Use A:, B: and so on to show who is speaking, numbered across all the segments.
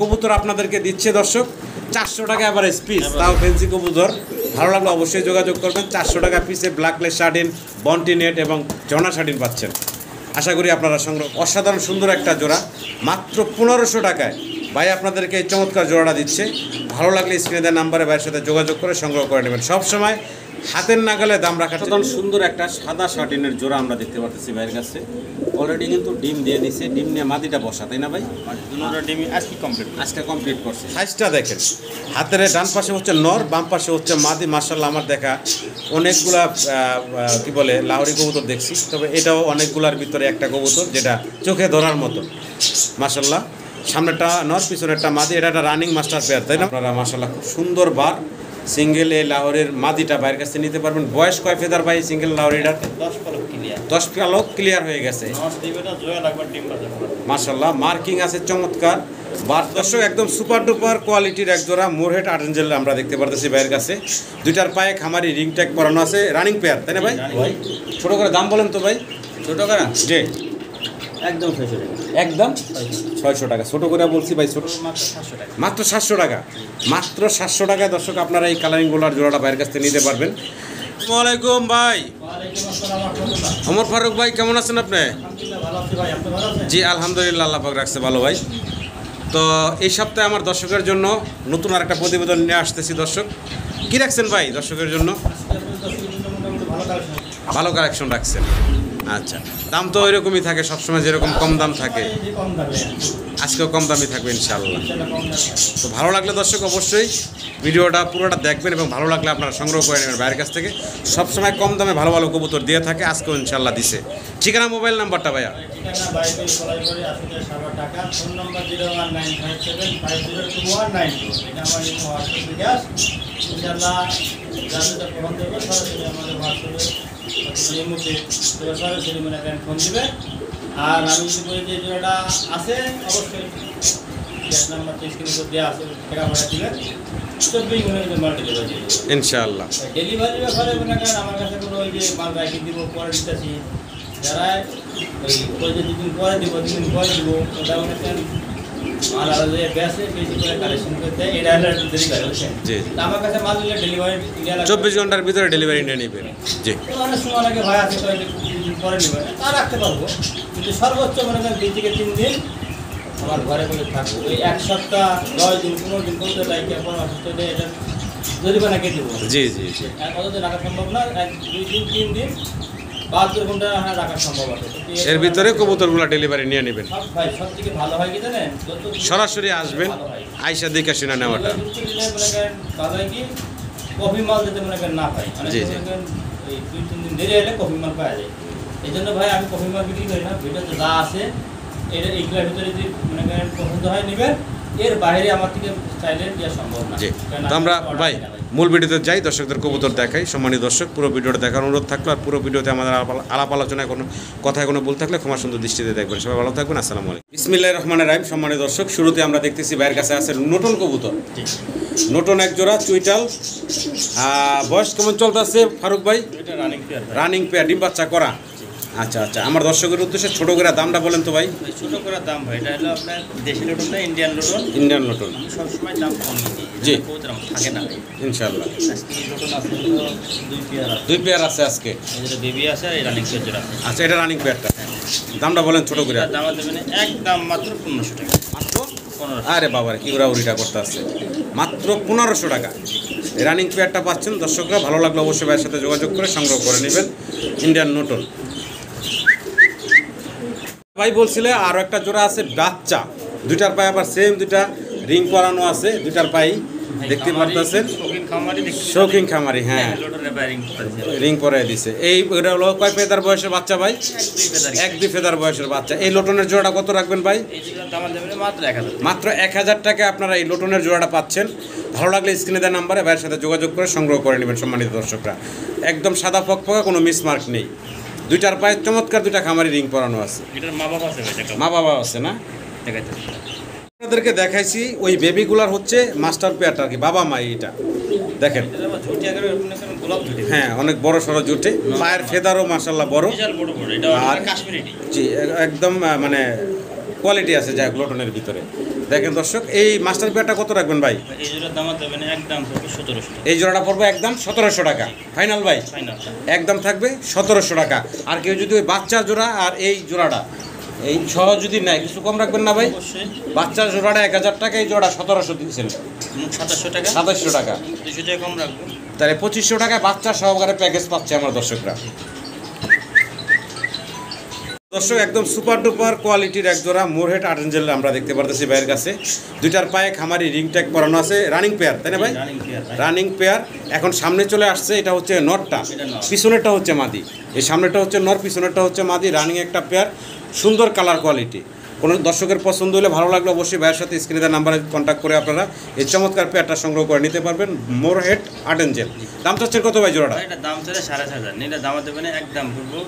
A: কবুতর আপনাদেরকে দিচ্ছে দর্শক 400 টাকা এভারেজ পিস, তাও ফেন্সি কবুতর। ভালো লাগলে অবশ্যই যোগাযোগ করবেন। 400 টাকা পিসে ব্ল্যাকলেস শার্টিন, বন্টি নেট এবং জনা শার্টিন পাচ্ছেন। আশা করি আপনারা সংগ্রহ। অসাধারণ সুন্দর একটা জোড়া মাত্র 1500 টাকায় ভাই আপনাদেরকে এই চমৎকার জোড়াটা দিচ্ছে। ভালো লাগলে স্ক্রিনে দেওয়া নাম্বারে ভাইয়ের সাথে যোগাযোগ করে সংগ্রহ করে নেবেন। সবসময় হাতের নাগালে দাম রাখা। অসাধারণ সুন্দর একটা সাদা শার্টিনের জোড়া আমরা দেখতে পাচ্ছি ভাইয়ের কাছে। অলরেডি কিন্তু ডিম দিয়ে দিচ্ছে, ডিম নিয়ে মাটিটা বসা, তাই না ভাই?
B: ডিম
A: আজকে কমপ্লিট করছে। সাইজটা দেখেন, হাতের ডান পাশে হচ্ছে নর, বাম পাশে হচ্ছে মাদি। মাশাআল্লাহ, আমার দেখা অনেকগুলা কি বলে লাহোরি কবুতর দেখছি, তবে এটাও অনেকগুলার ভিতরে একটা কবুতর যেটা চোখে ধরার মতো। মাশাআল্লাহ, সামনেটা নর, পিছনেরটা মাদি। এটা একটা রানিং মাস্টার পেয়ার, তাই না? আপনারা মাশাআল্লাহ খুব সুন্দর বার সিঙ্গেল এই লাহোরের মাদিটা ভাইয়ের কাছে নিতে পারবেন। বয়স কয় ফেদার ভাই সিঙ্গেল লাহোরিটার? 10 পালক ক্লিয়ার হয়ে গেছে। মাশাআল্লাহ, মার্কিং আছে চমৎকার। বার দর্শক একদম সুপার ডুপার কোয়ালিটির এক জোড়া মোরহেড আর্টেঞ্জেল আমরা দেখতে পারতেছি ভাইয়ের কাছে। দুইটার পায়ে খামারি রিং ট্যাগ করানো আছে, রানিং পেয়ার, তাই না ভাই? ছোট করে দাম বলেন তো ভাই।
B: ছোট করা
A: জি
B: একদম 600 টাকা।
A: একদম 600 টাকা। ছোটো করে বলছি ভাই, ছোটো
B: মাত্র 700 টাকা।
A: মাত্র 700 টাকায় দর্শক আপনারা এই কালারিং গোলার জোড়াটা ভাইয়ের কাছ থেকে নিতে পারবেন। আসসালামু আলাইকুম ভাই। ওমর ফারুক ভাই, কেমন আছেন আপনি? জি আলহামদুলিল্লাহ, আল্লাহ পাক রাখছে ভালো ভাই। তো এই সপ্তাহে আমার দর্শকের জন্য নতুন আর একটা প্রতিবেদন নিয়ে আসতেছি। দর্শক কী রাখছেন ভাই দর্শকের জন্য? ভালো কালেকশন রাখছেন। আচ্ছা, দাম তো ওইরকমই থাকে সবসময়, যেরকম কম দাম থাকে আজকেও কম দামই থাকবে ইনশাআল্লাহ। তো ভালো লাগলে দর্শক অবশ্যই ভিডিওটা পুরোটা দেখবেন এবং ভালো লাগলে আপনারা সংগ্রহ করে নেবেন ভাইয়ের কাছ থেকে। সবসময় কম দামে ভালো ভালো কবুতর দিয়ে থাকে, আজকেও ইনশাআল্লাহ দিছে। ঠিকানা, মোবাইল নাম্বারটা ভাইয়া?
B: ফোন দিবে। আর আমি যদি বলি যে জোড়াটা আছে অবশ্যই নাম্বার দেওয়া আছে, টাকা ভাড়া দিবেন 24 ঘন্টার মাল ডেলিভারি
A: ইনশাআল্লাহ।
B: ডেলিভারি ব্যাপারে মনে করেন আমার কাছে কোনো ওই যে মাল রাখি দিব পরে দিতেছি, যারা ওই যে দুদিন পরে দিব, দুদিন পরে দিব, ওটা মনে করেন মাল আলাদা বেশি বেশি করে কালেকশন করতে এটা একটু দেরি করে বুঝছেন।
A: জি,
B: আমার কাছে মাল দিলে ডেলিভারি
A: 24 ঘন্টার ভিতরে ডেলিভারি নিয়ে নেবেন। জি,
B: অনেক সময় লাগে ভাই আছে তো পরে নেবে, তা রাখতে পারবো, কিন্তু সর্বোচ্চ মনে করেন 2 থেকে 3 দিন আমার ঘরে করে থাকবো। ওই 1 সপ্তাহ 10 দিন 15 দিন করতে লাগে পরামর্শ দিয়ে এটা জরিমানা কেটে দেবো।
A: জি জি জি,
B: কতদিন রাখা সম্ভব না, 2 দিন 3 দিন 72 ঘন্টা রাখা সম্ভব আছে।
A: এর ভিতরে কবুতরগুলো ডেলিভারি নিয়ে নেবেন।
B: ভাই সব থেকে ভালো হয় কি জানেন,
A: সরাসরি আসবেন, আইসা দেখে শুনে নেওয়াটা
B: ভালো হয় কি কফি মাল যেতে মনে করেন না পাই, মানে এই 2-3 দিন দেরি হলে কফি মাল পাওয়া যায়। এই জন্য ভাই আমি কফি মাল বিক্রি করি না, ভিডিওতে যা আছে এটা এইগুলোর ভিতরে যদি মনে করেন পছন্দ হয় নেবেন, এর বাইরে আমার থেকে চাইলে দেওয়া সম্ভব না।
A: জি, তো আমরা ভাই মূল ভিডিওতে যাই, দর্শকদের কবুতর দেখাই। সম্মানিত দর্শক, পুরো ভিডিওটা দেখার অনুরোধ থাকলো। আর পুরো ভিডিওতে আমাদের আলাপ আলোচনায় কোনো কথায় কোনো ভুল থাকলে ক্ষমা সুন্দর দৃষ্টিতে দেখবেন। সবাই ভালো থাকবেন। আসসালামু আলাইকুম। বিসমিল্লাহির রহমানির রহিম। সম্মানিত দর্শক, শুরুতে আমরা দেখতেছি ভাইয়ের কাছে আছে নতুন কবুতর। নতুন এক জোড়া চুইটাল। বয়স কেমন চলতেছে ফারুক ভাই? রানিং পেয়ার, ডিম বাচ্চা করা। আচ্ছা আচ্ছা, আমার দর্শকের উদ্দেশ্যে ছোটো করে দামটা বলেন তো ভাই।
B: ছোটো করে দাম ভাই, এটা হলো আপনার দেশি লোটন না ইন্ডিয়ান লোটন?
A: Indian lotion.
B: সবসময় দাম কম
A: জি
B: থাকে না
A: ইনশাআল্লাহ।
B: আজকে লোটন আছে
A: 2 পেয়ার আছে আজকে।
B: এটা বেবি আছে আর রানিং পেয়ার জোড়া।
A: আচ্ছা, এটা রানিং পেয়ারটা। দামটা বলেন ছোটো করে।
B: দাম দেবেন একদম মাত্র 1500 টাকা।
A: মাত্র 1500? আরে বাবার কি উড়িটা করতে আসছে। মাত্র 1500 টাকা রানিং পেয়ারটা পাচ্ছেন দর্শকরা। ভালো লাগলে অবশ্যই ভাইয়ের সাথে যোগাযোগ করে সংগ্রহ করে নেবেন। ইন্ডিয়ান নোটন ভাই বলছিলে আরও একটা জোড়া আছে বাচ্চা, দুইটার পায়ে আবার সেম দুইটা রিং করানো আছে, দুইটার পায়েই দেখতে পারতেছেন। শৌখিন খামারি, হ্যাঁ রিং পরাই দিছে। এই ওটা হলো কয় ফেদার বয়সের বাচ্চা ভাই? 1-2 ফেদার বয়সের বাচ্চা। এই লোটনের জোড়াটা কত রাখবেন ভাই? মাত্র 1000 টাকায় আপনারা এই লোটনের জোড়াটা পাচ্ছেন। ভালো লাগলে স্ক্রিনে দেওয়া নাম্বারে ভাইয়ের সাথে যোগাযোগ করে সংগ্রহ করে নেবেন। সম্মানিত দর্শকরা, একদম সাদা ফকফকা, কোনো মিসমার্ক নেই। দুইটার পায়ে চমৎকার দুইটা খামারি রিং পরানো আছে। মা বাবা আছে না? আপনাদেরকে দেখাইছি ওই বেবিগুলার হচ্ছে মাস্টার পেয়ারটা আর কি, বাবা মা। এটা দেখেন, হ্যাঁ অনেক বড় সড়ো জুটে, পায়ের ফেদারও মাশাআল্লাহ বড়। আর জি একদম মানে কোয়ালিটি আছে যাই হোক লোটনের ভিতরে। দেখেন দর্শক, এই মাস্টার পেয়ারটা কত রাখবেন ভাই?
B: এই জোড়ার দাম দেবেন একদম 1700।
A: এই জোড়াটা পড়বে একদম 1700 টাকা ফাইনাল ভাই,
B: ফাইনাল
A: একদম থাকবে 1700 টাকা। আর কেউ যদি ওই বাচ্চা জোড়া আর এই জোড়াটা এই সহ যদি নেয় কিছু কম রাখবেন না ভাই?
B: অবশ্যই।
A: বাচ্চার জোড়াটা 1000 টাকা, এই জোড়া 1700 দিচ্ছেন,
B: 2700 টাকা,
A: 2700 টাকা,
B: 200 টাকা কম রাখবো।
A: তাহলে 2500 টাকায় বাচ্চা সহকারে প্যাকেজ পাচ্ছে আমার দর্শকরা। দর্শক একদম সুপার ডুপার কোয়ালিটির এক জোড়া মোরহেড আর্টেঞ্জেল আমরা দেখতে পারতেছি ভাইয়ের কাছে। দুইটার পায়ে খামারি রিং ট্যাগ পরানো আছে, রানিং পেয়ার তাই না ভাই? Running pair. এখন সামনে চলে আসছে, এটা হচ্ছে নরটা, পিছনেরটা হচ্ছে মাদি। এই সামনেটা হচ্ছে নর, পিছনেরটা হচ্ছে মাদি। রানিং একটা পেয়ার, সুন্দর কালার কোয়ালিটি। কোনো দর্শকের পছন্দ হলে ভালো লাগলে অবশ্যই ভাইয়ের সাথে স্ক্রিনে দেওয়া নাম্বারে কন্ট্যাক্ট করে আপনারা এই চমৎকার পেয়ারটা সংগ্রহ করে নিতে পারবেন। মোরহেড আর্টেঞ্জেল। দাম চাচ্ছেন কত ভাই জোড়াটা?
B: এটা দাম চলে 4500, এটা দাম দেবেন একদম পড়বো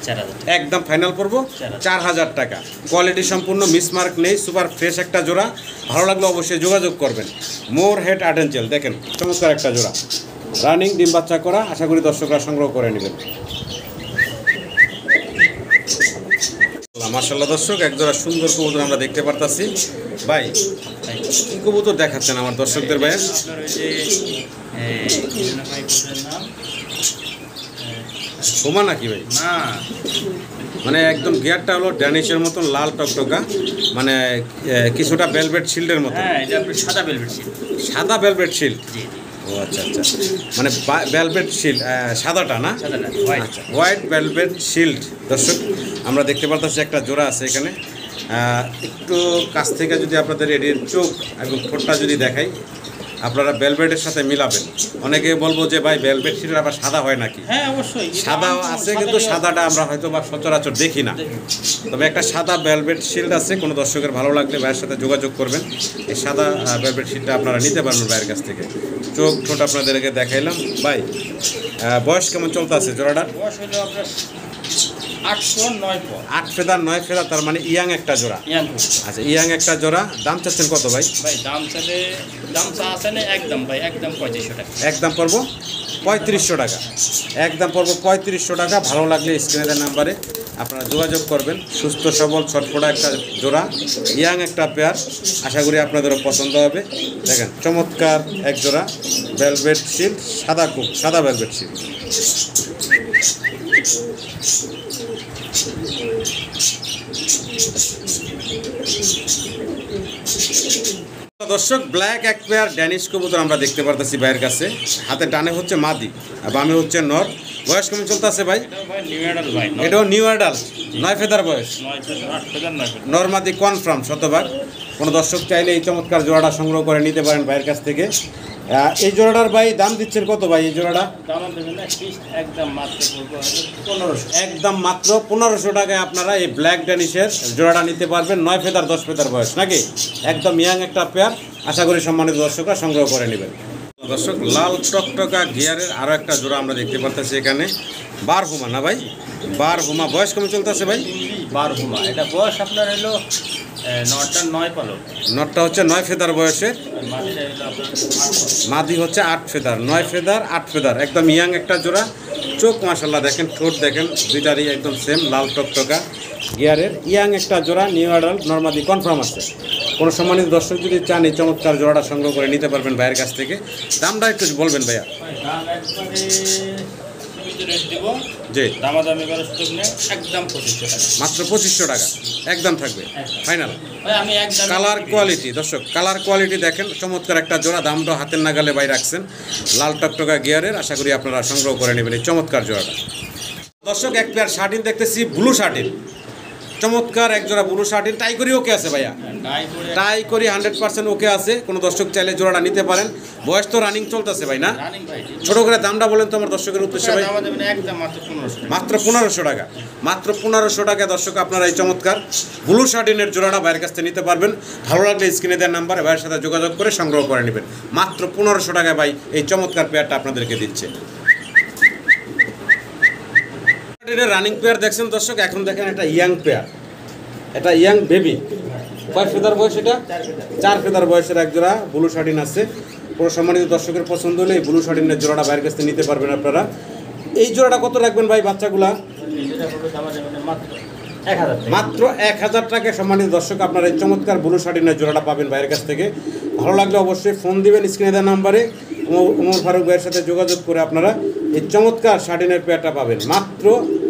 B: 4000,
A: একদম ফাইনাল পড়বো 4000 টাকা। কোয়ালিটি সম্পূর্ণ মিসমার্ক নেই, সুপার ফ্রেশ একটা জোড়া। ভালো লাগলে অবশ্যই যোগাযোগ করবেন। মোরহেড আর্টেঞ্জেল দেখেন চমৎকার একটা জোড়া, রানিং ডিম বাচ্চা করা। আশা করি দর্শকরা সংগ্রহ করে নেবেন। মাশাআল্লাহ দর্শক, এক জোড়া সুন্দর কবুতর আমরা দেখতে পারতাছি। ভাই কি কবুতর দেখাচ্ছেন আমার দর্শকদের ভাই?
B: আপনার ওই যে নাম
A: হোমা নাকি ভাই?
B: না,
A: মানে একদম গিয়ারটা হলো ড্যানিশের মতন লাল টকটকা, মানে কিছুটা ভেলভেট শিল্ডের মতো।
B: হ্যাঁ এটা আপনার সাদা ভেলভেট ছিল।
A: সাদা ভেলভেট শিল্ড?
B: জি জি,
A: ও আচ্ছা আচ্ছা, মানে ভেলভেট শিল্ড সাদাটা না?
B: সাদাটা হোয়াইট।
A: আচ্ছা, হোয়াইট ভেলভেট শিল্ড। দর্শক আমরা দেখতে পারতেছি একটা জোড়া আছে এখানে। একটু কাছ থেকে যদি আপনাদের এটির চোখ এবং ঠোঁটটা যদি দেখাই, আপনারা ভেলভেটের সাথে মিলাবেন। অনেকে বলবো যে ভাই ভেলভেট শিল্ড আবার সাদা হয় নাকি?
B: হ্যাঁ অবশ্যই
A: সাদা আছে, কিন্তু সাদাটা আমরা হয়তো বা সচরাচর দেখি না। তবে একটা সাদা ভেলভেট শিল্ড আছে, কোনো দর্শকের ভালো লাগলে ভাইয়ের সাথে যোগাযোগ করবেন। এই সাদা ভেলভেট শিল্ডটা আপনারা নিতে পারবেন ভাইয়ের কাছ থেকে। চোখ ঠোঁট আপনাদেরকে দেখাইলাম। ভাই বয়স কেমন চলতে আছে জোড়াটার?
B: বয়স হলো আপনার 8 পর 9 পর।
A: 8 ফেদার 9 ফেদার, তার মানে ইয়াং একটা জোড়া। আচ্ছা, ইয়াং একটা জোড়া। দাম চাচ্ছেন কত ভাই?
B: ভাই দাম চা আছে না একদম ভাই, একদম 3500 টাকা।
A: একদম পড়বো 3500 টাকা, একদম পড়বো 3500 টাকা। ভালো লাগলে স্ক্রিনের নাম্বারে আপনারা যোগাযোগ করবেন। সুস্থ সবল ছটফটা একটা জোড়া, ইয়াং একটা পেয়ার। আশা করি আপনাদেরও পছন্দ হবে। দেখেন চমৎকার এক জোড়া ভেলভেট শিল্ড, সাদা ভেলভেট শিল্ড। দর্শক ব্ল্যাক এক পেয়ার ড্যানিশ কবুতর আমরা দেখতে পারতেছি ভাইয়ের কাছে। হাতে ডানে হচ্ছে মাদি আর বামে হচ্ছে নর। বয়স কেমন চলতে আছে ভাই? এটাও নিউ অ্যাডাল্ট, 9 ফেদার বয়স।
B: 9 ফেদার 8 ফেদার 9 ফেদার
A: নরমাদি কনফার্ম শতভাগ। কোনো দর্শক চাইলে এই চমৎকার জোড়াটা সংগ্রহ করে নিতে পারেন ভাইয়ের কাছ থেকে। এই জোড়াটার ভাই দাম দিচ্ছেন কত ভাই? এই জোড়াটা
B: একদম মাত্র 1500,
A: একদম মাত্র 1500 টাকায় আপনারা এই ব্ল্যাক ড্যানিশের জোড়াটা নিতে পারবেন। 9 ফেদার 10 ফেদার বয়স নাকি, একদম ইয়াং একটা পেয়ার। আশা করি সম্মানিত দর্শকরা সংগ্রহ করে নেবেন। দর্শক লাল টকটকা গিয়ারের আরও একটা জোড়া আমরা দেখতে পারতেছি এখানে। বার হুমা না ভাই? বার হুমা। বয়স কেমন চলতেছে ভাই?
B: 12 হুমা। এটা বয়স আপনার হলো 9 পালক।
A: নটটা হচ্ছে 9 ফেদার বয়সের, মাদি হচ্ছে 8 ফেদার। 9 ফেদার 8 ফেদার, একদম ইয়াং একটা জোড়া। চোখ মাশাল্লাহ দেখেন, ঠোঁট দেখেন, দুইটারই একদম সেম লাল টকটকা গিয়ারের ইয়াং একটা জোড়া। নিউ অ্যাডাল্ট নরমাদি কনফার্ম আছে। কোনো সম্মানিত দর্শক যদি চান এই চমৎকার জোড়াটা সংগ্রহ করে নিতে পারবেন ভাইয়ের কাছ থেকে। দামটা একটু বলবেন ভাইয়া।
B: দাম একবারে রেট দিব,
A: জি
B: দামাদামি করার সুযোগ নেই, একদম 2500 টাকা।
A: মাত্র 2500 টাকা একদম থাকবে ফাইনাল।
B: আমি একদম
A: কালার কোয়ালিটি দর্শক, কালার কোয়ালিটি দেখেন, চমৎকার একটা জোড়া। দামটা হাতের নাগালে ভাই রাখছেন, লাল টকটকা গিয়ারের। আশা করি আপনারা সংগ্রহ করে নেবেন এই চমৎকার জোড়াটা। দর্শক এক পেয়ার শার্টিন দেখতেছি, ব্লু শার্টিন। চমৎকার এক জোড়া ব্লু শার্টিন। টাই করি ওকে আছে ভাইয়া? টাই করি 100% ওকে আছে। কোনো দর্শক চাইলে জোড়াটা নিতে পারেন। বয়স তো রানিং চলতেছে ভাই না? ছোট করে দামটা বলেন তো আমার দর্শকের উদ্দেশ্যে ভাই। মাত্র 1500 টাকা, মাত্র 1500 টাকা দর্শক আপনারা এই চমৎকার ব্লু শার্টিনের জোড়াটা ভাইয়ের কাছ থেকে নিতে পারবেন। ভালো লাগলে স্ক্রিনে দেওয়ার নাম্বারে ভাইয়ের সাথে যোগাযোগ করে সংগ্রহ করে নেবেন। মাত্র 1500 টাকায় ভাই এই চমৎকার পেয়ারটা আপনাদেরকে দিচ্ছে। রানিং পেয়ার দেখছেন দর্শক। এখন দেখেন একটা ইয়াং পেয়ার, এটা ইয়াং বেবি। কয় ফেদার বয়স? এটা 4 ফেদার বয়সের এক জোড়া ব্লু শার্টিন আছে। কোনো সম্মানিত দর্শকের পছন্দ হলে এই ব্লু শার্টিনের জোড়াটা বাইরের কাছ থেকে নিতে পারবেন আপনারা। এই জোড়াটা কত রাখবেন ভাই বাচ্চাগুলা? মাত্র 1000 টাকায় সম্মানিত দর্শক আপনারা এই চমৎকার ব্লু শার্টিনের জোড়াটা পাবেন ভাইয়ের কাছ থেকে। ভালো লাগলে অবশ্যই ফোন দিবেন স্ক্রিনে দেওয়া নাম্বারে, ওমর ফারুক ভাইয়ের সাথে যোগাযোগ করে আপনারা এই চমৎকার শার্টিনের পেয়ারটা পাবেন মাত্র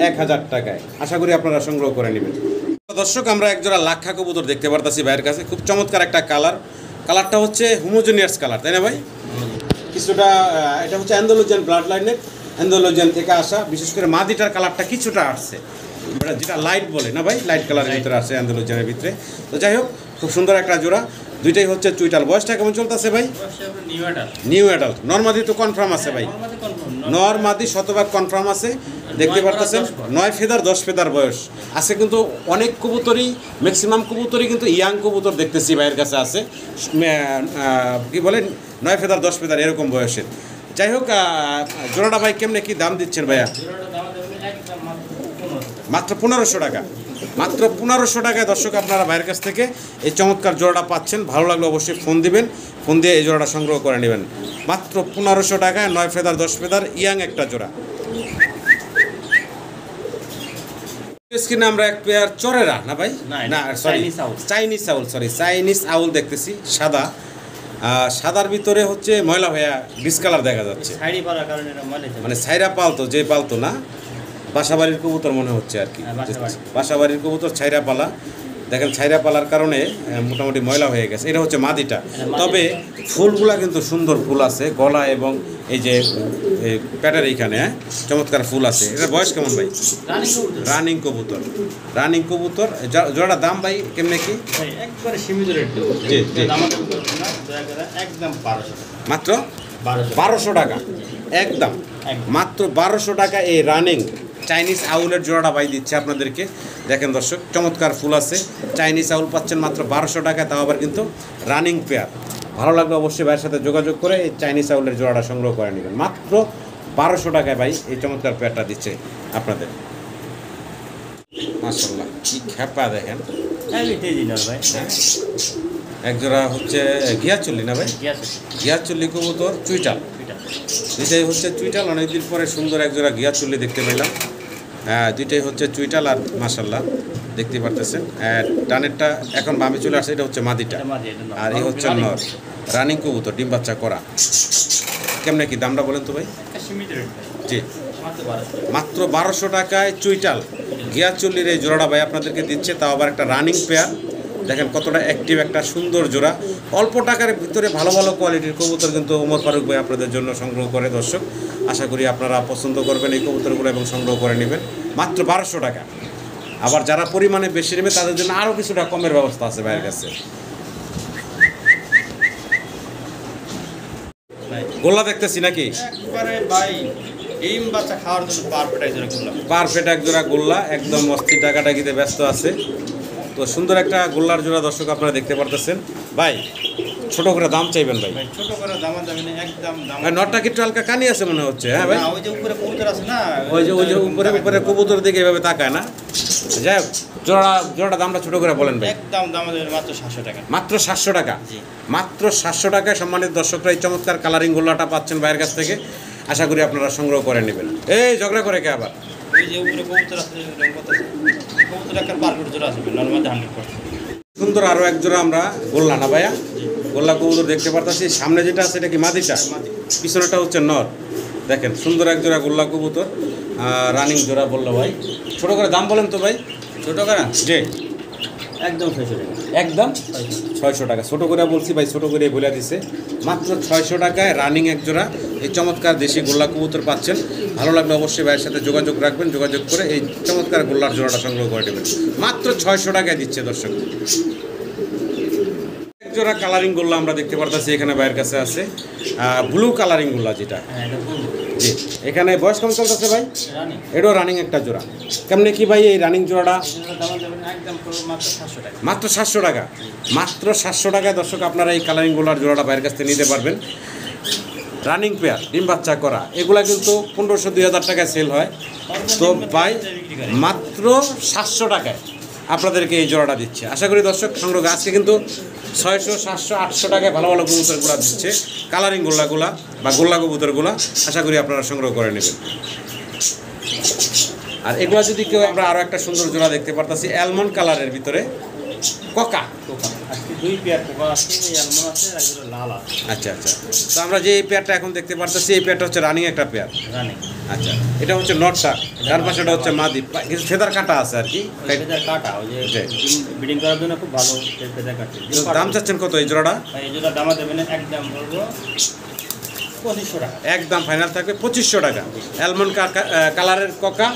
A: 1000 টাকায়। আশা করি আপনারা সংগ্রহ করে নেবেন। দর্শক আমরা একজোড়া লাক্ষা কবুতর দেখতে পারতাছি ভাইয়ের কাছে, খুব চমৎকার একটা কালারটা হচ্ছে হোমোজেনিয়াস কালার, তাই না ভাই? কিছুটা এটা হচ্ছে অ্যান্ডালুজিয়ান ব্লাড লাইনের, অ্যান্ডালুজিয়ান থেকে আসা, বিশেষ করে মাদিটার কালারটা কিছুটা আসছে, যেটা লাইট বলে না ভাই, লাইট কালারের ভিতরে আসে অ্যান্ডালুজিয়ানের ভিতরে। তো যাই হোক, খুব সুন্দর একটা জোড়া, দুইটাই হচ্ছে চুইটাল। বয়সটা কেমন চলতেছে ভাই? New adult. নরমাদি তো কনফার্ম আছে ভাই, নরমাদি শতভাগ কনফার্ম আছে। দেখতে পারতেছেন 9 ফেদার 10 ফেদার বয়স আছে, কিন্তু অনেক কবুতরই, ম্যাক্সিমাম কবুতরই কিন্তু ইয়াং কবুতর দেখতেছি ভাইয়ের কাছে আছে, কি বলেন 9 ফেদার 10 ফেদার এরকম বয়সের। যাই হোক, জোড়াটা ভাই কেমনে কি দাম দিচ্ছেন ভাইয়া? মাত্র 1500 টাকা। মাত্র 1500 টাকায় দর্শক আপনারা ভাইয়ের কাছ থেকে এই চমৎকার জোড়াটা পাচ্ছেন। ভালো লাগলে অবশ্যই ফোন দিবেন, ফোন দিয়ে এই জোড়াটা সংগ্রহ করে নেবেন মাত্র 1500 টাকায়। 9 ফেদার 10 ফেদার ইয়াং একটা জোড়া। স্ক্রিনে আমরা এক পেয়ার চরেরা না ভাই, না সরি চাইনিজ আউল দেখতেছি, সাদার ভিতরে হচ্ছে ময়লা ভাইয়া ডিসকালার দেখা যাচ্ছে, মানে ছাইরা পালতো, যে পালতো না, বাসাবাড়ির কবুতর মনে হচ্ছে আর কি, বাসাবাড়ির কবুতর ছাইরা পালা। দেখেন ছাইরা পালার কারণে মোটামুটি ময়লা হয়ে গেছে। এটা হচ্ছে মাদিটা, তবে ফুলগুলা কিন্তু সুন্দর ফুল আছে গলা এবং এই যে প্যাটের এইখানে চমৎকার ফুল আছে। এটার বয়স কেমন ভাই? রানিং কবুতর। জোড়াটা দাম ভাই কেমনে কি? মাত্র 1200 টাকা, একদম মাত্র 1200 টাকা এই রানিং চাইনিজ আউলের জোড়াটা ভাই দিচ্ছে আপনাদেরকে। দেখেন দর্শক, চমৎকার ফুল আছে, চাইনিজ আউল পাচ্ছেন মাত্র 1200 টাকায়, তাও আবার কিন্তু রানিং পেয়ার। ভালো লাগলে অবশ্যই ভাইয়ের সাথে যোগাযোগ করে এই চাইনিজ আউলের জোড়াটা সংগ্রহ করে নেবেন। মাত্র 1200 টাকায় ভাই এই চমৎকার পেয়ারটা দিচ্ছে আপনাদের। মাশাআল্লাহ, কি খেপা দেখেন, এক জোড়া হচ্ছে ঘিয়াচল্লি না ভাই? ঘিয়াচল্লি কবুতর চুইটাল, দুইটাই হচ্ছে চুইটাল। অনেকদিন পরে সুন্দর এক জোড়া ঘিয়াচল্লি দেখতে পেলাম। দুইটাই হচ্ছে চুইটাল আর মাশাআল্লাহ দেখতে পারতেছেন। ডানেরটা এখন বামে চলে আসছে, এটা হচ্ছে মাদিটা, আর এই হচ্ছে নর। রানিং কবুতর, ডিম বাচ্চা করা। কেমনে কি দামটা বলেন তো ভাই? জি, মাত্র 1200 টাকায় চুইটাল ঘিয়াচল্লির এই জোড়াটা ভাই আপনাদেরকে দিচ্ছে, তাও আবার একটা রানিং পেয়ার। দেখেন কতটা অ্যাক্টিভ একটা সুন্দর জোড়া। অল্প টাকার ভিতরে ভালো ভালো কোয়ালিটির কবুতর কিন্তু ওমর ফারুক ভাই আপনাদের জন্য সংগ্রহ করে। দর্শক, আশা করি আপনারা পছন্দ করবেন এই কবুতরগুলো এবং সংগ্রহ করে নেবেন মাত্র 1200 টাকা। আবার যারা পরিমাণে বেশি নেবে তাদের জন্য আরও কিছুটা কমের ব্যবস্থা আছে ভাইয়ের কাছে। গোল্লা দেখতেছি নাকি? পারফেক্ট এক জোড়া গোল্লা, একদম অস্থির টাকাটাকিতে ব্যস্ত আছে। তো সুন্দর একটা গোল্লার জোড়া দর্শক আপনারা দেখতে পারতেছেন। ভাই ছোট করে দাম চাইবেন ভাই?
B: ছোট করে দাম একদম দাম।
A: নটটা কি একটু হালকা কানি আছে মনে হচ্ছে? হ্যাঁ ভাই,
B: ওই যে উপরে কবুতর আছে না,
A: ওই যে উপরে কবুতর দিকে এভাবে তাকায় না। যাই হোক, জোড়াটা দামটা ছোট করে বলেন ভাই।
B: একদম দাম মাত্র 700 টাকা।
A: মাত্র 700 টাকা। মাত্র 700 টাকায় সম্মানিত দর্শকরা এই চমৎকার কালারিং গোল্লাটা পাচ্ছেন ভাইয়ের কাছ থেকে। আশা করি আপনারা সংগ্রহ করে নেবেন। এই ঝগড়া করে কে আবার?
B: ওই যে উপরে কবুতর আছে, কবুতর একটা পারফেক্ট জোড়া আছে, নরমাল 100%।
A: সুন্দর আরও এক জোড়া আমরা গোল্লা না ভাইয়া, গোল্লা কবুতর দেখতে পারতেছি। সামনে যেটা আছে এটা কি মাদিটা, পিছনেটা হচ্ছে নর। দেখেন সুন্দর এক জোড়া গোল্লা কবুতর, রানিং জোড়া বললো ভাই। ছোটো করে দাম বলেন তো ভাই? ছোটো করে জি,
B: একদম 600 টাকা।
A: একদম 600 টাকা। ছোটো করে বলছি ভাই, ছোটো করে বলে দিছে। মাত্র 600 টাকায় রানিং এক জোড়া এই চমৎকার দেশি গোল্লা কবুতর পাচ্ছেন। ভালো লাগলে অবশ্যই ভাইয়ের সাথে যোগাযোগ রাখবেন, যোগাযোগ করে এই চমৎকার গোল্লার জোড়াটা সংগ্রহ করে নেবেন। মাত্র 600 টাকায় দিচ্ছে দর্শক। এক জোড়া কালারিং গোল্লা আমরা দেখতে পারতেছি এখানে ভাইয়ের কাছে আছে, ব্লু কালারিং গোল্লা যেটা। জি, এখানে বয়স কম চলতেছে ভাই? এটাও রানিং একটা জোড়া। কেমনে কি ভাই এই রানিং জোড়াটা? মাত্র 700 টাকা। মাত্র 700 টাকায় দর্শক আপনারা এই কালারিং গোল্লার জোড়াটা ভাইয়ের কাছ থেকে নিতে পারবেন। রানিং পেয়ার, ডিম বাচ্চা করা, এগুলা কিন্তু 1500-2000 টাকায় সেল হয়। তো ভাই মাত্র 700 টাকায় আপনাদেরকে এই জোড়াটা দিচ্ছে। আশা করি দর্শক সংগ্রহ আজকে কিন্তু 600, 700, 800 টাকায় ভালো ভালো কবুতরগুলো দিচ্ছে, কালারিং গোল্লাগুলা বা গোল্লা কবুতরগুলা। আশা করি আপনারা সংগ্রহ করে নেবেন। আর এগুলো যদি কেউ আমরা আরো একটা সুন্দর জোড়া দেখতে পারতাছি অ্যালমন্ড কালারের ভিতরে কোকা।
B: আজকে 2 পেয়ার কোকা আছে, অ্যালমন্ড আছে আর এগুলো লাল আছে।
A: আচ্ছা আচ্ছা, তো আমরা যে এই পেয়ারটা এখন দেখতে পারতেছি এই পেয়ারটা হচ্ছে রানিং একটা পেয়ার।
B: রানিং।
A: আচ্ছা, এটা হচ্ছে নটটা, ডান পাশেটা হচ্ছে মাদি, কিছু ফেদার কাটা আছে আর কি।
B: ফেদার কাটা, ওই যে ব্রিডিং করার জন্য খুব ভালো ফেদার কাটে।
A: দাম চাচ্ছেন কত এই জোড়াটা?
B: এই জোড়া দাম দেবেন একদম বলবো 2500 টাকা।
A: একদম ফাইনাল থাকবে 2500 টাকা। অ্যালমন্ড কালারের কোকা,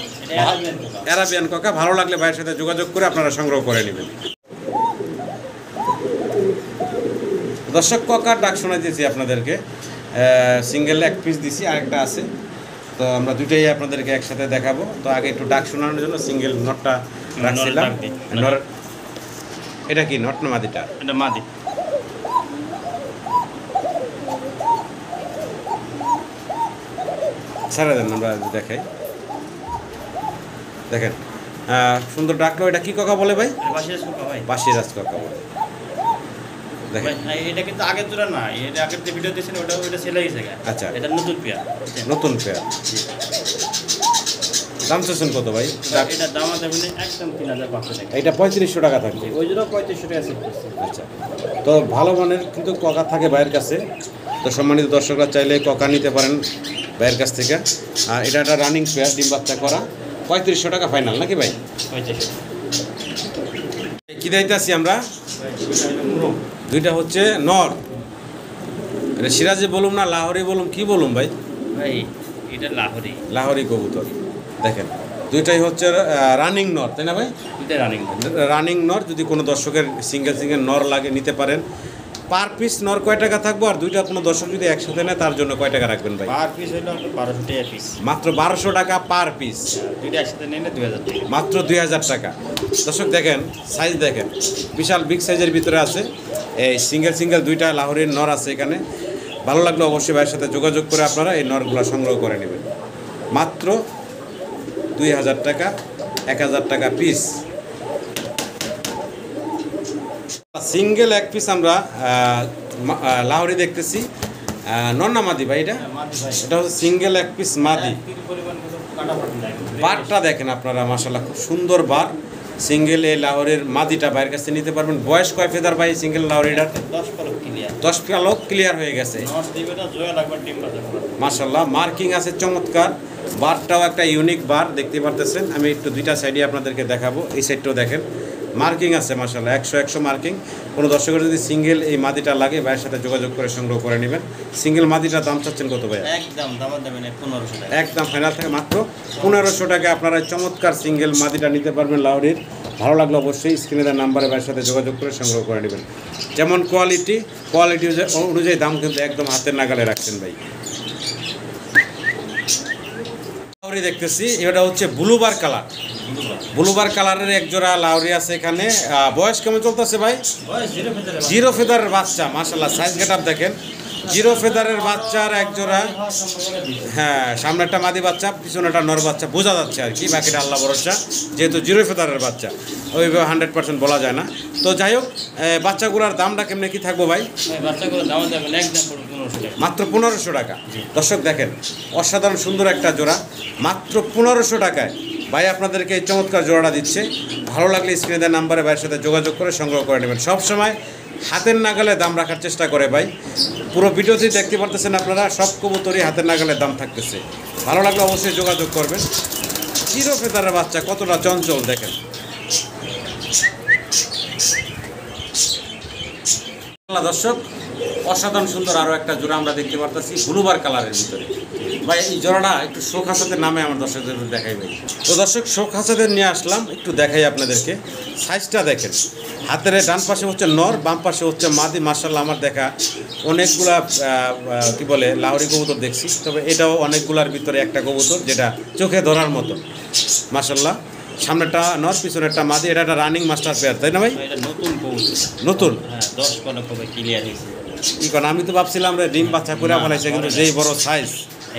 A: অ্যারাবিয়ান কোকা। ভালো লাগলে ভাইয়ের সাথে যোগাযোগ করে আপনারা সংগ্রহ করে নেবেন। দর্শক, কোকার ডাক শোনা দিয়েছি আপনাদেরকে, সিঙ্গেল এক পিস দিছি, আরেকটা আছে, তো আমরা দুটোই আপনাদেরকে একসাথে দেখাবো। তো আগে একটু ডাক শোনানোর জন্য সিঙ্গেল নটটা রাখছিলাম। এটা কি নট না মাদিটা?
B: এটা মাদি।
A: ছাড়া দেন, আমরা দেখাই। দেখেন সুন্দর ডাকলো। এটা কি কোকা বলে ভাই? বাসিরাজ কোকা বলে। দেখেন
B: এটা কিন্তু আগের জোড়া না, এটা আগের যে ভিডিও দিয়েছেন ওটা সেল হয়ে গেছে।
A: আচ্ছা,
B: এটা নতুন পেয়ার।
A: নতুন পেয়ার। দাম চাচ্ছেন কত ভাই?
B: এটা দাম দেবেন একদম 3500 টাকা।
A: এটা 3500 টাকা থাকবে।
B: ওই জোড়া 3500 টাকা সেল করছে।
A: আচ্ছা, তো ভালো মানের কিন্তু কোকা থাকে ভাইয়ের কাছে। তো সম্মানিত দর্শকরা চাইলে কোকা নিতে পারেন ভাইয়ের কাছ থেকে। আর এটা একটা রানিং পেয়ার, ডিম বাচ্চা করা। 3500 টাকা ফাইনাল নাকি ভাই?
B: 3500।
A: কি দিতেছি আমরা? দুইটা হচ্ছে নর। এটা সিরাজি বলুম না লাহোরি বলুম, কি বলুম ভাই?
B: ভাই এটা লাহোরি।
A: লাহোরি কবুতর। দেখেন দুইটাই হচ্ছে রানিং নর, তাই না ভাই?
B: দুইটা রানিং।
A: রানিং নর। যদি কোনো দর্শকের সিঙ্গেল নর লাগে নিতে পারেন। পার পিস নর কয় টাকা থাকবো? আর দুইটা কোনো দর্শক যদি একসাথে নেয় তার জন্য কয় টাকা রাখবেন ভাই?
B: পার পিস হলো 1200 টাকা পিস।
A: মাত্র 1200 টাকা পার পিস।
B: দুইটা একসাথে নিলে 2000 টাকা।
A: মাত্র 2000 টাকা। দর্শক দেখেন সাইজ দেখেন, বিশাল বিগ সাইজের ভিতরে আছে। এই সিঙ্গেল দুইটা লাহোরের নর আছে এখানে। ভালো লাগলে অবশ্যই ভাইয়ের সাথে যোগাযোগ করে আপনারা এই নরগুলো সংগ্রহ করে নেবেন। মাত্র 2000 টাকা, 1000 টাকা পিস। সিঙ্গেল এক পিস আমরা লাহোরি দেখতেছি। নন্না মাদি ভাই? এটা এটা হচ্ছে সিঙ্গেল এক পিস মাদি। বারটা দেখেন আপনারা, মাশাআল্লাহ খুব সুন্দর বার। সিঙ্গেল এই লাহোরের মাদিটা ভাইয়ের কাছে নিতে পারবেন। বয়স কয় ফেদার ভাই সিঙ্গেল লাহোরিটার?
B: 10 পালক ক্লিয়ার।
A: 10 পালক ক্লিয়ার হয়ে গেছে। মাশাআল্লাহ মার্কিং আছে চমৎকার। বারটাও একটা ইউনিক বার দেখতে পারতেছেন। আমি একটু দুইটা সাইডে আপনাদেরকে দেখাবো। এই সাইডটাও দেখেন মার্কিং আছে মাশাআল্লাহ, 100 মার্কিং। কোনো দর্শকের যদি সিঙ্গেল এই মাদিটা লাগে ভাইয়ের সাথে যোগাযোগ করে সংগ্রহ করে নেবেন। সিঙ্গেল মাদিটার দাম চাচ্ছেন কত ভাই?
B: একদম দাম দেবেন 1500 টাকা।
A: একদম ফাইনাল থাকে মাত্র 1500 টাকা। আপনারা চমৎকার সিঙ্গেল মাদিটা নিতে পারবেন লাহোরির। ভালো লাগলে অবশ্যই স্ক্রিনে দেওয়া নাম্বারে ভাইয়ের সাথে যোগাযোগ করে সংগ্রহ করে নেবেন। যেমন কোয়ালিটি অনুযায়ী দাম কিন্তু একদম হাতের নাগালে রাখছেন ভাই। লাহোরি দেখতেছি, এটা হচ্ছে ব্লুবার কালার। ব্লুবার কালারের এক জোড়া লাহোরি আছে এখানে। বয়স কেমন চলতেছে ভাই? জিরো ফেদারের বাচ্চা, মাশাআল্লাহ সাইজ গেটআপ দেখেন। জিরো ফেদারের বাচ্চার এক জোড়া। হ্যাঁ, সামনে একটা মাদি বাচ্চা, পিছনে একটা নর বাচ্চা, বোঝা যাচ্ছে আর কি। বাকিটা আল্লাহ ভরসা, যেহেতু জিরো ফেদারের বাচ্চা ওইভাবে 100% বলা যায় না। তো যাই হোক, বাচ্চাগুলোর দামটা কেমনে কি থাকবো ভাই?
B: বাচ্চাগুলোর দাম দেবেন একদম 1500 টাকা।
A: মাত্র 1500 টাকা। দর্শক দেখেন অসাধারণ সুন্দর একটা জোড়া, মাত্র 1500 টাকায় ভাই আপনাদেরকে এই চমৎকার জোড়াটা দিচ্ছে। ভালো লাগলে স্ক্রিনে দেওয়া নাম্বারে ভাইয়ের সাথে যোগাযোগ করে সংগ্রহ করে নেবেন। সবসময় হাতের নাগালে দাম রাখার চেষ্টা করে ভাই। পুরো ভিডিওতেই দেখতে পারতেছেন আপনারা, সব কবুতরই হাতের নাগালে দাম থাকতেছে। ভালো লাগলে অবশ্যই যোগাযোগ করবেন। জিরো ফেদারের বাচ্চা কতটা চঞ্চল দেখেন। দর্শক অসাধারণ সুন্দর আরও একটা জোড়া আমরা দেখতে পারতেছি ব্লুবার কালারের ভিতরে। ভাই এই জোড়াটা একটু শোক হাসাদের নামে আমার দর্শকদের দেখাই ভাই। তো দর্শক শোক হাসাদের নিয়ে আসলাম, একটু দেখাই আপনাদেরকে। সাইজটা দেখেন, হাতের ডান পাশে হচ্ছে নর, বাম পাশে হচ্ছে মাদি। মাশাআল্লাহ আমার দেখা অনেকগুলা কি বলে লাহোরি কবুতর দেখছি, তবে এটাও অনেকগুলার ভিতরে একটা কবুতর যেটা চোখে ধরার মতো। মাশাআল্লাহ সামনেটা নর, পিছনেরটা মাদি। এটা একটা রানিং মাস্টার পেয়ার, তাই না ভাই?
B: এটা নতুন কবুতর।
A: নতুন?
B: হ্যাঁ, 10 পালক হবে ক্লিয়ার হয়েছে।
A: কি কারণ আমি তো ভাবছিলাম রে ডিম বাচ্চা করে ফেলাইছে, কিন্তু যেই বড় সাইজ।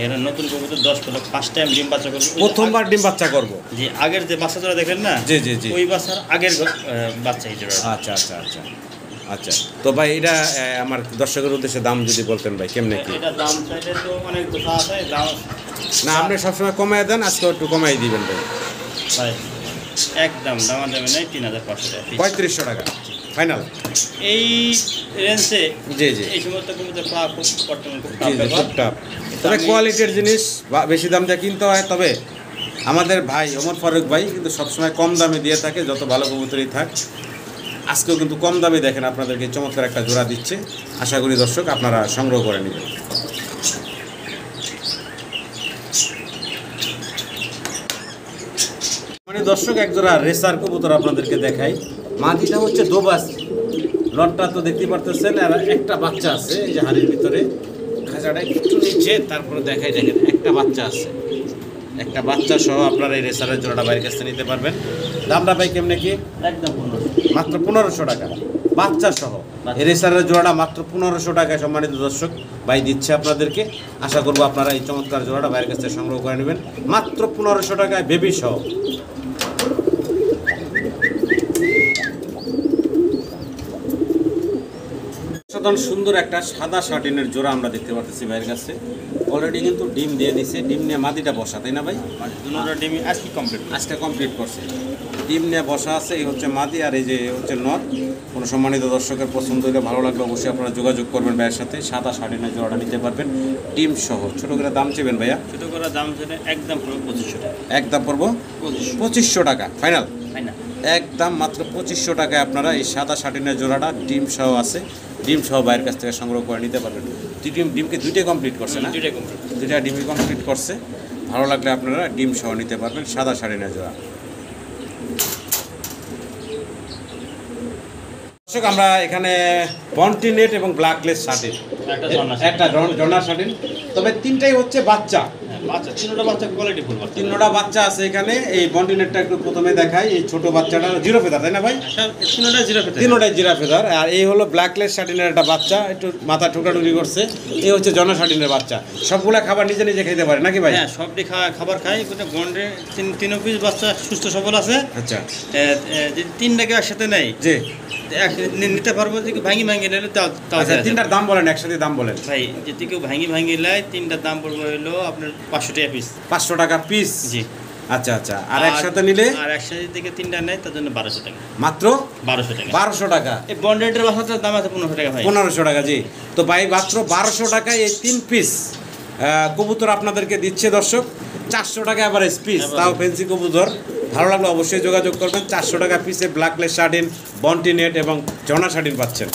B: এটা নতুন কবুতর 10 পালক, ফার্স্ট টাইম ডিম বাচ্চা করবে।
A: প্রথমবার ডিম বাচ্চা করবো।
B: জি, আগের যে বাচ্চাটা দেখেন না,
A: জি জি জি,
B: ওই বাচ্চার আগের বাচ্চা এই জোড়া।
A: আচ্ছা আচ্ছা আচ্ছা আচ্ছা। তো ভাই এটা আমার দর্শকের উদ্দেশ্যে দাম যদি বলতেন ভাই কেমনে কি?
B: এটা দাম চাইলে তো অনেক কথা আছে, দাম
A: না আপনি সবসময় কমাই দেন, আজকে একটু কমাই দিবেন ভাই।
B: ভাই একদম দামাদামি নেই, 3500 টাকা পিস।
A: 3500 টাকা ফাইনাল।
B: এই রেঞ্জে
A: জি জি
B: এই সমস্ত কবুতর পাওয়া খুব বর্তমানে খুব
A: জি জি, খুব tough। তবে কোয়ালিটির জিনিস বেশি দাম দিয়ে কিনতে হয়। তবে আমাদের ভাই ওমর ফারুক ভাই কিন্তু সবসময় কম দামে দিয়ে থাকে, যত ভালো কবুতরই থাক। আজকেও কিন্তু কম দামে দেখেন আপনাদেরকে চমৎকার একটা জোড়া দিচ্ছে। আশা করি দর্শক আপনারা সংগ্রহ করে নেবেন। মানে দর্শক এক জোড়া রেসার কবুতর আপনাদেরকে দেখাই। মাদিটা হচ্ছে দোবাস, লটটা তো দেখতে পারতেছেন, আর একটা বাচ্চা আছে এই যে হাড়ির ভিতরে, খাঁচাটা একটু নিচে, তারপরে দেখাই দেখেন একটা বাচ্চা আছে। একটা বাচ্চা সহ আপনারা এই রেসারের জোড়াটা বাইরের কাছে নিতে পারবেন। দামটা ভাই কেমনে কি?
B: একদম 1500
A: মাত্র 1500 টাকা বাচ্চা সহ এই রেসারের জোড়াটা মাত্র 1500 টাকায় সম্মানিত দর্শক ভাই দিচ্ছে আপনাদেরকে। আশা করবো আপনারা এই চমৎকার জোড়াটা বাইরের কাছ থেকে সংগ্রহ করে নেবেন মাত্র 1500 টাকায় বেবি সহ। সুন্দর একটা সাদা শার্টিনের জোড়া আমরা দেখতে পাচ্ছি ভাইয়ের কাছে। অলরেডি কিন্তু ডিম দিয়ে দিছে, ডিম নিয়ে মাদিটা বসা, তাই না ভাই?
B: দুটোটা ডিম
A: আজকে কমপ্লিট করছে, ডিম নিয়ে বসা আছে। এই হচ্ছে মাদি আর এই যে হচ্ছে নর। কোনো সম্মানিত দর্শকের পছন্দ হলে ভালো লাগলে অবশ্যই আপনারা যোগাযোগ করবেন ভাইয়ের সাথে। সাদা শার্টিনের জোড়াটা নিতে পারবেন ডিম সহ। ছোটো করে দাম চেবেন ভাইয়া?
B: ছোটো করে দাম ছেড়ে একদম পড়বো 2500 টাকা।
A: একদম পড়বো 2500 টাকা ফাইনাল।
B: ফাইনাল
A: একদম মাত্র 2500 টাকায় আপনারা এই সাদা শার্টিনের জোড়াটা ডিম সহ আছে, ডিম সহ বাইরের কাছ থেকে সংগ্রহ করে নিতে পারবেন। ডিমকে দুইটাই কমপ্লিট করছে না? দুইটা ডিমই কমপ্লিট করছে। ভালো লাগলে আপনারা ডিম সহ নিতে পারবেন সাদা শার্টিনের জোড়া। দর্শক আমরা এখানে বন্টিনেট এবং ব্ল্যাকলেস শার্টিন, একটা জর্নার শার্টিন, তবে তিনটাই হচ্ছে বাচ্চা।
B: বাচ্চা তিনটা বাচ্চা কোয়ালিটি ফুল বাচ্চা,
A: তিনটা বাচ্চা আছে এখানে। এই বন্টিনেটটা একটু প্রথমে দেখাই। এই ছোট বাচ্চাটা জিরো ফেদার, তাই না ভাই? তিনটাই জিরো ফেদার। আর এই হলো ব্ল্যাকলেস শার্টিনের একটা বাচ্চা, একটু মাথা ঠুকাঠুকি করছে। এই হচ্ছে জর্নার শার্টিনের বাচ্চা। সবগুলা খাবার নিজে নিজে খেতে পারে নাকি ভাই?
B: হ্যাঁ সবটি খাবার খায়। গন্ডে তিন পিস বাচ্চা সুস্থ সবল আছে।
A: আচ্ছা,
B: যদি তিনটাকে একসাথে নেই
A: জি
B: নিতে পারবো। যে ভাঙি নিলে তাও
A: তিনটার দাম বলেন, একসাথে দাম বলেন
B: ভাই। যদি কেউ ভাঙি নেয় তিনটার দাম পড়বে হলো আপনার 500 টাকা পিস।
A: 500 টাকা পিস?
B: জি।
A: আচ্ছা আচ্ছা। আর একসাথে নিলে?
B: আর একসাথে থেকে তিনটা নেয় তার জন্য 1200 টাকা।
A: মাত্র
B: 1200 টাকা।
A: 1200 টাকা।
B: এই বন্ডেটের বাচ্চাটার দাম আছে 1500 টাকা ভাই।
A: 1500 টাকা, জি। তো ভাই মাত্র 1200 টাকায় এই 3 পিস কবুতর আপনাদেরকে দিচ্ছে দর্শক। 400 টাকা এভারেজ পিস, তাও ফেন্সি কবুতর। ভালো লাগলে অবশ্যই যোগাযোগ করবেন। 400 টাকা পিসে ব্ল্যাকলেস শার্টিন, বন্টিনেট এবং জর্নার শার্টিন পাচ্ছেন।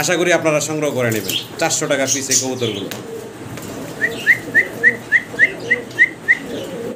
A: আশা করি আপনারা সংগ্রহ করে নেবেন 400 টাকা পিসে কবুতরগুলো।